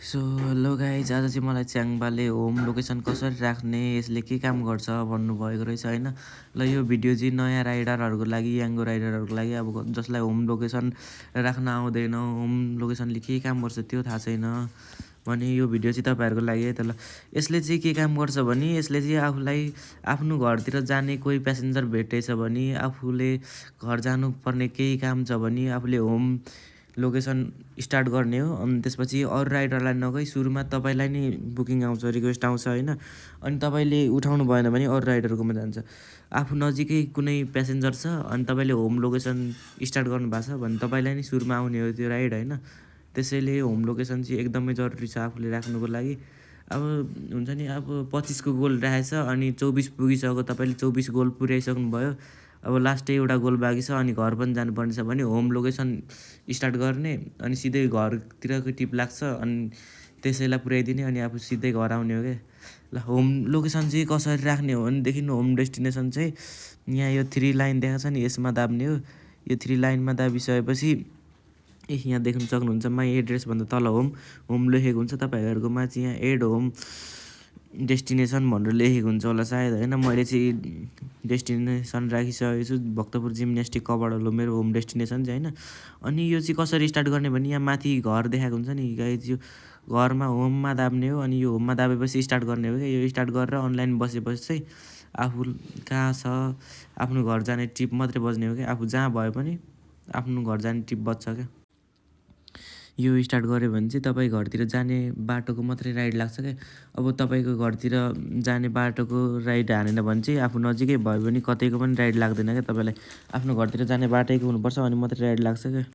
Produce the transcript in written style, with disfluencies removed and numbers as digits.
So hello guys, आज चाहिँ मलाई च्याङबाले होम लोकेसन कसरी राख्ने, यसले के काम गर्छ भन्नुभएको रहेछ होइन। ल यो भिडियो चाहिँ नयाँ राइडरहरूको लागि, याङ्गो राइडरहरूको लागि, अब जसलाई होम लोकेसन राख्न आउँदैन, होम लोकेसनले के काम गर्छ त्यो थाहा छैन भने यो भिडियो चाहिँ तपाईँहरूको लागि है त। ल यसले चाहिँ के काम गर्छ भने, यसले चाहिँ आफूलाई आफ्नो घरतिर जाने कोही प्यासेन्जर भेटेछ भने, आफूले घर जानुपर्ने केही काम छ भने आफूले होम लोकेसन स्टार्ट गर्ने हो। अनि त्यसपछि अरू राइडरलाई नगई सुरुमा तपाईँलाई नै बुकिङ आउँछ, रिक्वेस्ट आउँछ होइन। अनि तपाईँले उठाउनु भएन भने अरू राइडरकोमा जान्छ। आफू नजिकै कुनै प्यासेन्जर छ अनि तपाईँले होम लोकेसन स्टार्ट गर्नुभएको छ भने तपाईँलाई नै सुरुमा आउने हो त्यो राइड होइन। त्यसैले होम लोकेसन चाहिँ एकदमै जरुरी छ आफूले राख्नुको लागि। अब हुन्छ नि, अब 25 को गोल राखेछ अनि 24 पुगिसक्यो, तपाईँले 24 गोल पुर्याइसक्नुभयो, अब लास्टै एउटा गोल बाँकी छ अनि घर पनि जानुपर्ने छ भने होम लोकेसन स्टार्ट गर्ने अनि सिधै घरतिरको टिप लाग्छ अनि त्यसैलाई पुर्याइदिने अनि आफू सिधै घर आउने हो क्या। ल होम लोकेसन चाहिँ कसरी राख्ने हो भनेदेखि होम डेस्टिनेसन चाहिँ यहाँ यो 3 लाइन देखाएको छ नि, यसमा दाब्ने हो। यो 3 लाइनमा दाबिसकेपछि यहाँ देख्न सक्नुहुन्छ माई एड्रेस भन्दा तल होम लेखेको हुन्छ। तपाईँहरूकोमा चाहिँ यहाँ एड होम डेस्टिनेसन भनेर लेखेको हुन्छ होला सायद होइन। मैले चाहिँ डेस्टिनेसन राखिसकेको छु, भक्तपुर जिम्न्यास्टिक कपडाहरू मेरो होम डेस्टिनेसन चाहिँ होइन। अनि यो चाहिँ कसरी स्टार्ट गर्ने भने यहाँ माथि घर देखाएको हुन्छ नि गाइज, यो घरमा होममा दाब्ने हो। अनि यो होममा दाबेपछि स्टार्ट गर्ने हो क्या। यो स्टार्ट गरेर अनलाइन बसेपछि चाहिँ आफू कहाँ छ, आफ्नो घर जाने ट्रिप मात्रै बज्ने हो क्या। आफू जहाँ भए पनि आफ्नो घर जाने ट्रिप बज्छ क्या। यो स्टार्ट गऱ्यो भने चाहिँ तपाईँ घरतिर जाने बाटोको मात्रै राइड लाग्छ क्या। अब तपाईँको घरतिर जाने बाटोको राइड हानेन भने चाहिँ आफू नजिकै भयो भने कतैको पनि राइड लाग्दैन क्या। तपाईँलाई आफ्नो घरतिर जाने बाटैको हुनुपर्छ अनि मात्रै राइड लाग्छ क्या।